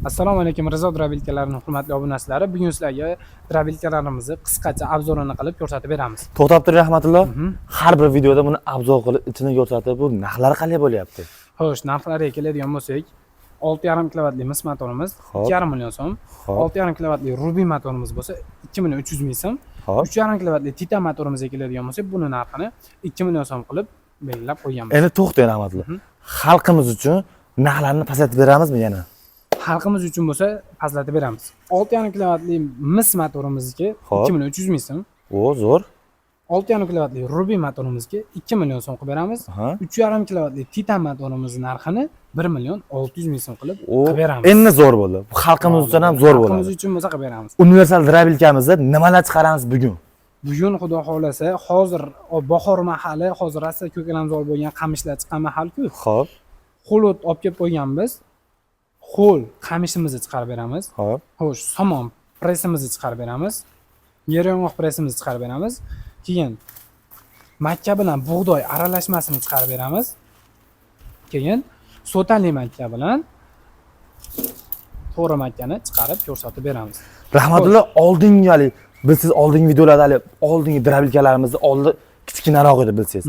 Assalomu alaykum Rizo Drabilkalarining hurmatli obunachilari. Bugun sizlarga Drabilkalarimizni qisqacha obzorini qilib ko'rsatib beramiz. To'xtab turing rahmatulloh. Har bir videoda buni obzor qilib ichini ko'rsatib, bu narxlari qanday bo'lyapti? Xo'sh, narxlariga keladigan bo'lsak, 6,5 kilovatli mis motorimiz 2,5 million so'm, 6,5 kilovatli Ruby motorimiz bo'lsa 2 million 300 ming so'm, 3,5 kilovatli Titan motorimizga keladigan bo'lsak, buni narxini 2 million so'm qilib belgilab qo'yganmiz. Endi to'xtang rahmatulloh. Xalqimiz uchun narxlarni pasaytirib beramizmi yana? Xalqimiz uchun bo'lsa pastlatib beramiz. 6,5 kilovatli mis motorimizga 2 million 300 ming so'm. O, zo'r. 6,5 kilovatli Ruby motorimizga 2 million so'm qilib beramiz. 3,5 kilovatli Titan motorimizning narxini 1 million 600 ming so'm qilib beramiz. Endi zo'r bo'ldi. Bu xalqimiz uchun ham zo'r bo'ladi. Xalqimiz uchun bo'lsa qilib beramiz. Universal drabilkamizda nimalar chiqaramiz bugun? Bugun xudo xolasa, hozir bahor mahali, hozir rosa ko'kalamzor bo'lgan qamishlar chiqqan mahal-ku. Xo'p. Xolot olib kelib qo'yganmiz. Xo'l qamishimizni chiqarib beramiz. Xo'sh, somon pressimizni chiqarib beramiz. Yer yong'oq pressimizni chiqarib beramiz. Keyin makka bilan bug'doy aralashmasini chiqarib beramiz. Keyin sotali makka bilan to'g'ri makkani chiqarib ko'rsatib beramiz. Rahmatulloh, siz oldingi videolarda oldingi drabilkalarimizni oldi kichkinaroq edi bilsangiz.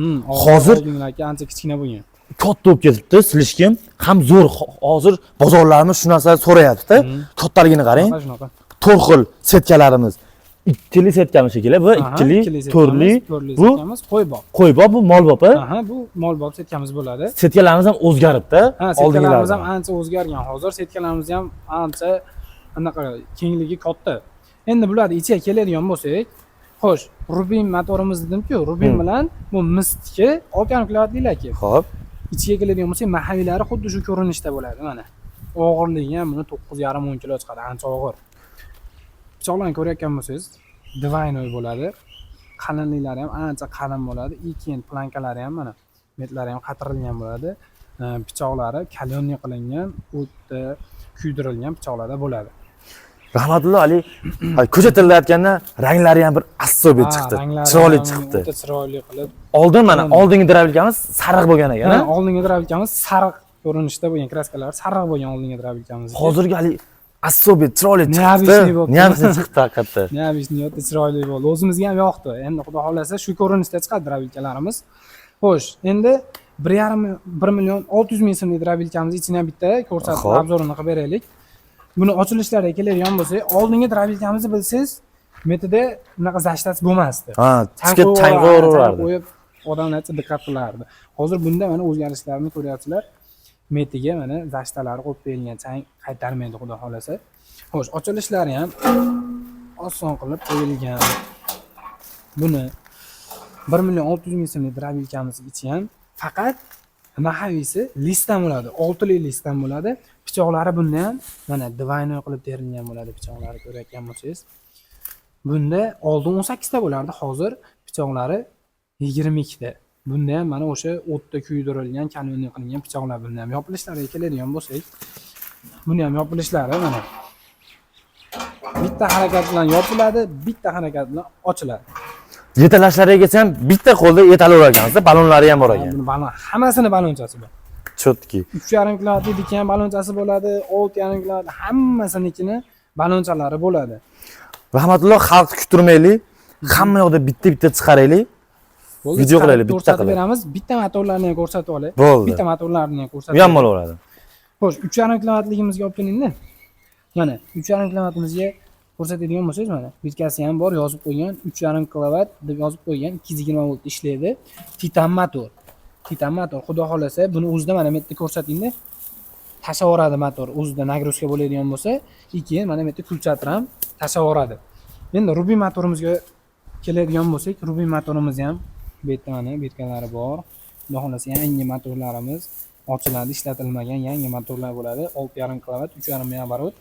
Hozir oldingilarga ancha kichkina bo'lgan. Katta bo'lib ketibdi, silishkim ham zo'r. Hozir bozorlarimiz shu narsani so'rayapti-da. Kattaligini qarang. 4 xil setkalarimiz. 2li setkami shekilli, bu 2li, 4li, bu qo'yboq. Qo'yboq, bu molboq. Bu molboq setkamiz bo'ladi. Setkalarimiz ham o'zgaribdi. Setkalarimiz ham ancha o'zgargan. Hozir setkalarimiz ham ancha anaqa kengligi katta. Endi bularni ichiga keladigan bo'lsak, xo'sh, Rubin motorimiz dedim-ku, Rubin bilan bu mistiki 6,5 kilovatlilarki. Xo'p. Ichiga keladigan bo'lsak, mahaviylari xuddi shu ko'rinishda bo'ladi, mana. Og'irligi ham buni 9,5-10 kilo chiqadi, ancha og'ir. Pichoqlarni ko'rayotgan bo'lsangiz, divaynoy bo'ladi. Qalinliklari ham ancha qalin bo'ladi. Keyin plankalari ham mana, metlari ham qatirilgan bo'ladi. Pichoqlari kalyonli qilingan, o'tda kuydirilgan pichoqlarda bo'ladi. Rahmatulloh Ali, ko'rsatilayotganda ranglari ham bir asobiy chiqdi. Chiroyli chiqdi. O'ta chiroyli qilib. Oldin mana oldingi drabilkamiz sariq bo'lgan ekan. Oldingi drabilkamiz sariq ko'rinishda bo'lgan, kraskalari sariq bo'lgan oldingi drabilkamiz. Hozirgi Ali asobiy chiroyli chiqdi. Nemisni chiqdi haqiqatda. Nemisni o'ta chiroyli bo'ldi. O'zimizga ham yoqdi. Endi xudo xolasa shu ko'rinishda chiqadi drabilkalarimiz. Xo'sh, endi 1 million 600 ming so'mlik drabilkamiz ichidan bitta ko'rsatib obzorini qilib beraylik. Buni ochilishlariga keladigan bo'lsak, oldingi drabilkamizni bilsangiz, metida bunaqa zashtasi bo'lmasdi. Chang'oraverardi. Qo'yib odamlar diqqat qilardi. Hozir bunda mana o'zgarishlarni ko'ryapsizlar. Metiga mana zashtalari qo'yib berilgan, chang qaytarmaydi xudo xolasa. Xo'sh, ochilishlari ham oson qilib qo'yilgan. Buni 1 million 600 ming so'mlik drabilkamiz ichi ham faqat mahavisi listdan bo'ladi, 6 li listdan bo'ladi. Pichoqlari bunda ham mana divaynoy qilib terilgan bo'ladi, pichoqlari ko'rayotgan bo'lsangiz. Bunda oldin 18 ta bo'lardi, hozir pichoqlari 22 ta. Bunda ham mana o'sha o'tda kuydirilgan, kalyonli qilingan pichoqlar. Bunda ham yopilishlariga keladigan bo'lsak, buni ham yopilishlari mana bitta harakat bilan yopiladi, bitta harakat bilan ochiladi. Yetalashlarigacha ham bitta qo'lda yetalaver ekansiz, balonlari ham bor ekan. Balon, hammasini balonchasi bor. Chotki. 3,5 kilovatli ham balonchasi bo'ladi, 6,5 kilovat hammasinikini balonchalari bo'ladi. Rahmatulloh, xalq kuttirmaylik. Hamma yoqda bitta chiqaraylik. Video qilaylik, bitta qilib beramiz. Bitta motorlarni ham ko'rsatib olay. Bitta motorlarni ham ko'rsatib. Bu ham bo'laveradi. Xo'sh, 3,5 kilovatligimizga olib keling-da. Mana 3,5 kilovatimizga ko'rsatadigan bo'lsangiz, mana bitkasi ham bor, yozib qo'ygan 3,5 kilovat deb yozib qo'ygan, 220 volt ishlaydi. Titan motor. Titan motor, xudo xolasa, buni o'zida mana bu yerda ko'rsatingda. Tashavoradi motor, o'zida nagruzka bo'ladigan bo'lsa, keyin mana bu yerda kulchatir ham tashavoradi. Endi Ruby motorimizga keladigan bo'lsak, Ruby motorimiz ham bu yerda mana betkalari bor. Xudo xolasa, yangi motorlarimiz ochiladi, ishlatilmagan yangi motorlar bo'ladi. 6,5 kilovat, 3,5 megavarot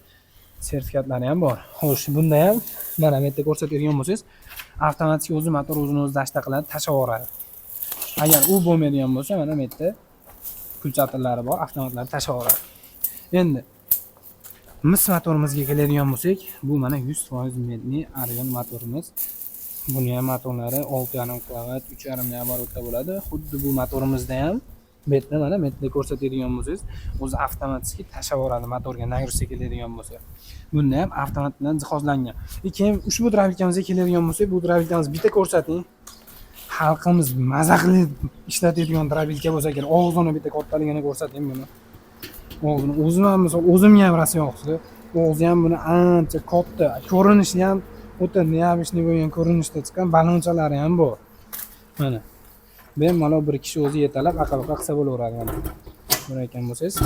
sertifikatlari ham bor. Xo'sh, bunda ham mana bu yerda ko'rsatadigan bo'lsangiz, avtomatik o'zi motor o'zini o'zi dashta qiladi, tashavoradi. Agar u bo'lmaydigan bo'lsa, mana bu yerda kulchatirlari bor, avtomatlar tashavoradi. Endi mis motorimizga keladigan bo'lsak, bu mana 100% medli Argon motorimiz. Buni ham motorlari 6,5 kilovat, 3,5 megavarotda bo'ladi. Xuddi bu motorimizda ham betni mana metni ko'rsatadigan bo'lsangiz, o'zi avtomatik tashlab yuboradi motorga nagruza keladigan bo'lsa. Bunda ham avtomat bilan jihozlangan. Keyin ushbu drabilkamizga keladigan bo'lsak, bu drabilkamiz bitta ko'rsating. Xalqimiz maza qilib ishlatadigan drabilka bo'lsa kerak. Og'zini bitta kattaligini ko'rsating buni. Og'zini o'zim ham misol o'zimga ham rasm yoqdi. Og'zi ham buni ancha katta, ko'rinishi ham o'ta neobычный bo'lgan ko'rinishda chiqqan balonchalari ham bor. Mana. Bemalol bir kishi o'zi yetalab aqalqa qilsa bo'laveradi mana. Ko'rayotgan bo'lsangiz.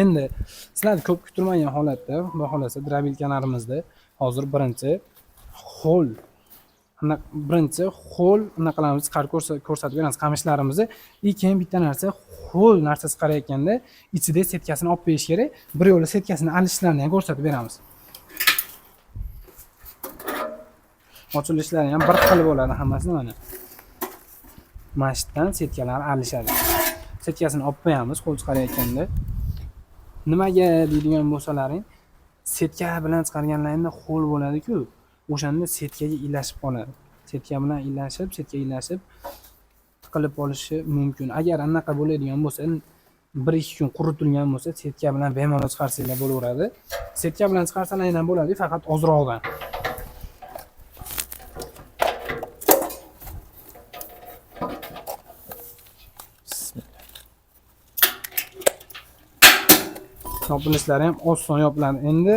Endi sizlar ko'p kutilmagan holatda, xudo xolasa drabilkalarimizda hozir birinchi ho'l qilamiz, chiqarib ko'rsatib beramiz qamishlarimizni. Keyin bitta narsa ho'l narsa chiqarayotganda ichida setkasini olib qo'yish kerak. Bir yo'li setkasini olishlarini ham ko'rsatib beramiz. Ochilishlari ham bir xil bo'ladi hammasi mana. Mashitdan setkalar alishadi. Setkasini olib qo'yamiz qo'l chiqarayotganda. Nimaga deydigan bo'lsalaring, setka bilan chiqarganlaringda ho'l bo'ladi-ku, o'shanda setkaga ilashib qoladi. Setka bilan ilashib tiqilib qolishi mumkin. Agar anaqa bo'ladigan bo'lsa, 1-2 kun quritilgan bo'lsa, setka bilan bemalol chiqarsanglar bo'laveradi. Setka bilan chiqarsalaring ham bo'ladi, faqat ozroqdan. Yopilishlari ham oson yopiladi. Endi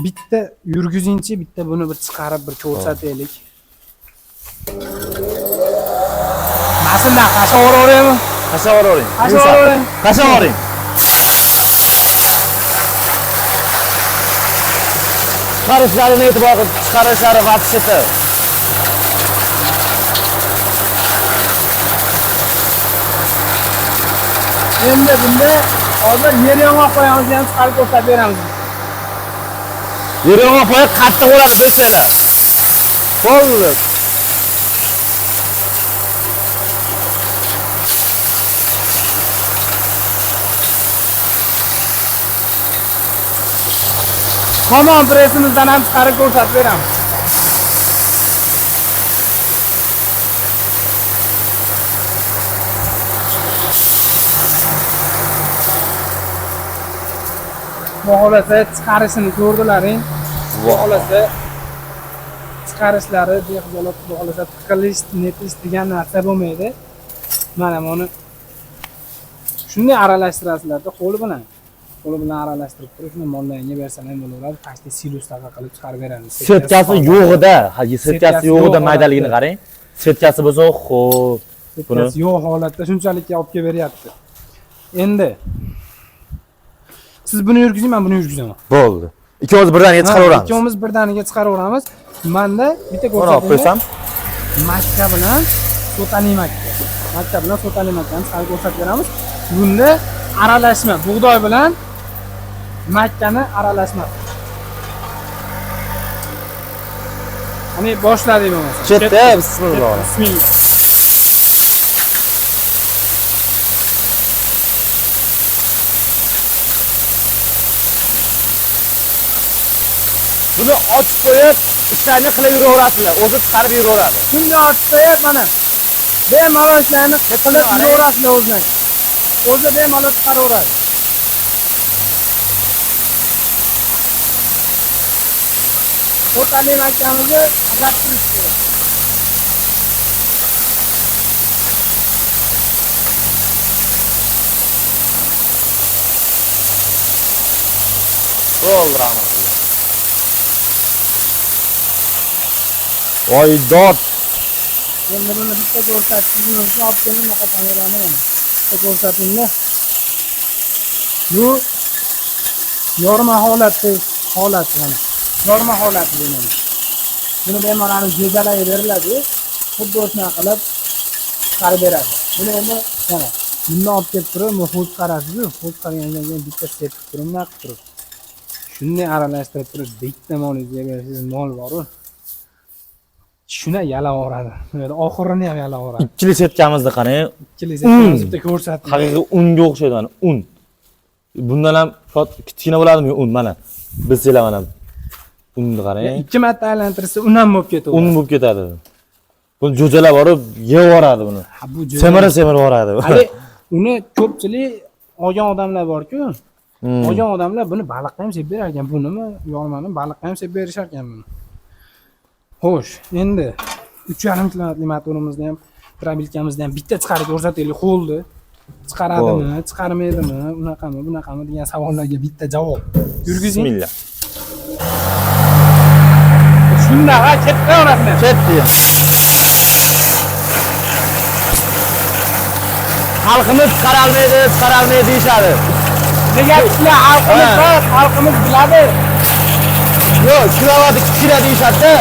bitta yurgizinchi, bitta buni bir chiqarib bir ko'rsataylik. Masindan qasha o'raveraymi? Qasha o'ravering. Qasha o'ravering. Chiqarishlarini e'tibor qilib, chiqarishlari vaqtida. Endi bunda hozir yer yong'oq qo'yamiz, ham chiqarib ko'rsatib beramiz. Yer yong'oq qo'yib qattiq bo'ladi bilsanglar. Bo'ldi. Komon presimizdan ham chiqarib ko'rsatib beramiz. Xohlasa chiqarishini ko'rdilaring. Xohlasa chiqarishlari behisob, xohlasa tiqilish, netish degan narsa bo'lmaydi. Mana buni shunday aralashtirasizlarda qo'l bilan aralashtirib turib, shuni mollarga bersalar bo'laveradi. Pastda siluslarga qilib chiqarib beramiz. Setkasi yo'g'ida, setkasi yo'g'ida maydaligini qarang. Setkasi bo'lsa, xo'p, setkasi yo'q holatda shunchalik olib kelib beryapti. Endi siz buni yurgizing, men buni yurgizaman. Bo'ldi. Ikkimiz birdaniga chiqaraveramiz. Ikkimiz birdaniga chiqaraveramiz. Menda bitta ko'rsatib makka bilan sotali makkani chiqarib ko'rsatib beramiz. Bunda aralashma, bug'doy bilan makkani aralashma. Qani boshladik bo'lmasa. Chetda bismillah. Bismillah. Buni ochib qo'yib, ishlarni qilib yuraverasizlar. O'zi chiqarib yuraveradi. Shunday ochib qo'yib, mana bemalol ishlarni qilib yuraverasizlar o'zlari. O'zi bemalol chiqaraveradi. O'tali makkamizni ajratirish kerak. Bo'ldi, rahmat. Voydod. Endi buni bitta ko'rsatishni olib kelib, bunaqa kamerani mana. Bitta ko'rsatinglar. Bu yorma holat mana. Yorma holati deyman. Buni bemalol jezalayib beriladi. Xuddi o'shuna qilib chiqarib beradi. Buni endi mana bundan olib kelib turib, xo'j qarasiz-ku, xo'j qaragandan keyin bitta set turib, nima qilib turib. Shunday aralashtirib turib, bitta molingizga berishingiz mol bor-ku. Shuna yalavoradi. Mana oxirini ham yalavoradi. Ikkili setkamizni qarang. Ikkili setkamizni bitta ko'rsatdim. Haqiqiy unga o'xshaydi mana, un. Bundan ham kichkina bo'ladimi un mana. Bilsanglar mana. Unni qarang. Ikki marta aylantirsa un ham bo'lib ketadi. Un bo'lib ketadi. Buni jo'jalab borib, yevoradi buni. Ha, bu semira yuboradi. Hali uni ko'pchilik olgan odamlar bor-ku. Olgan odamlar buni baliqqa ham sepib berar ekan. Bunimi, yormani baliqqa ham sepib berishar ekan buni. Xo'sh, endi 3,5 kilovatli motorimizni ham, trabilkamizni ham bitta chiqarib ko'rsataylik, qo'ldi. Chiqaradimi, chiqarmaydimi, unaqami, bunaqami degan savollarga bitta javob. Yurgizing. Bismillah. Shunda ha, ketdi o'ratma. Ketdi. Xalqimiz chiqarolmaydi deyishadi. Nega sizlar xalqimiz biladi. Yo'q, kilovat kichkina deyishadi,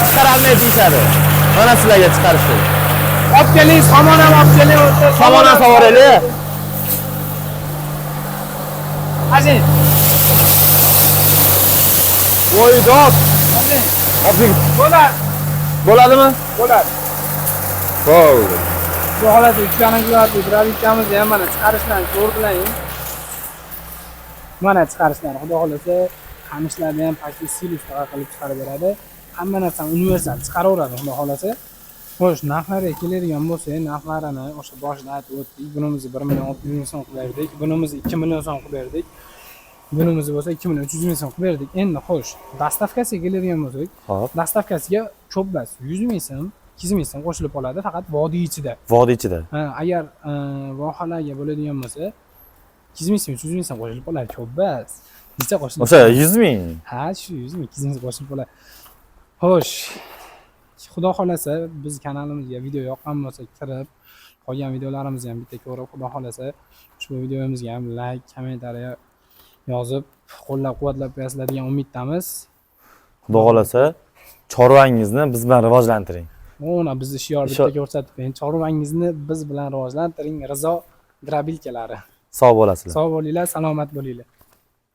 chiqarolmaydi deyishadi. Mana sizlarga chiqarishdi. Olib keling, somon ham olib keling. Somon ham savoraylik. Azin. Voydod. Hozir bo'ladimi? Bo'ladi. Bo'ldi. Bu holatda 3,5 kilovatli trabilkamizni ham mana chiqarishlarni ko'rdilaring. Mana chiqarishlar, xudo xolasa, qamishlarni ham pastga silifga qilib chiqarib beradi. Hamma narsani universal chiqaraveradi, xudo xolasa. Xo'sh, narxlarga keladigan bo'lsa, narxlarini o'sha boshida aytib o'tdik. Bunimizni 1,600,000 so'm qilib berdik. Bunimizni 2 million so'm qilib berdik. Bunimizni bo'lsa 2,300,000 so'm qilib berdik. Endi xo'sh, dastavkasiga keladigan bo'lsak, Xo'p. dastavkasiga ko'p emas, 100,000 so'm, 200,000 so'm qo'shilib qoladi, faqat vodiy ichida. Vodiy ichida. Agar vohalarga bo'ladigan bo'lsa, 200,000 so'm, 300,000 so'm qo'shilib qoladi, ko'p emas. Necha qo'shilib? O'sha 100,000. Ha, shu 100,000, 200,000 qo'shilib qoladi. Xo'sh, xudo xolasa biz kanalimizga video yoqqan bo'lsa kirib, qolgan videolarimizni ham bitta ko'rib, xudo xolasa ushbu videomizga ham like, kommentariya yozib, qo'llab-quvvatlab qo'yasizlar degan umiddamiz. Xudo xolasa, chorvangizni biz bilan rivojlantiring. Mana bizni shior bitta ko'rsatib qo'ying. Chorvangizni biz bilan rivojlantiring. Rizo grabilkalari. Sog' bo'lasizlar. Sog' bo'linglar, salomat bo'linglar.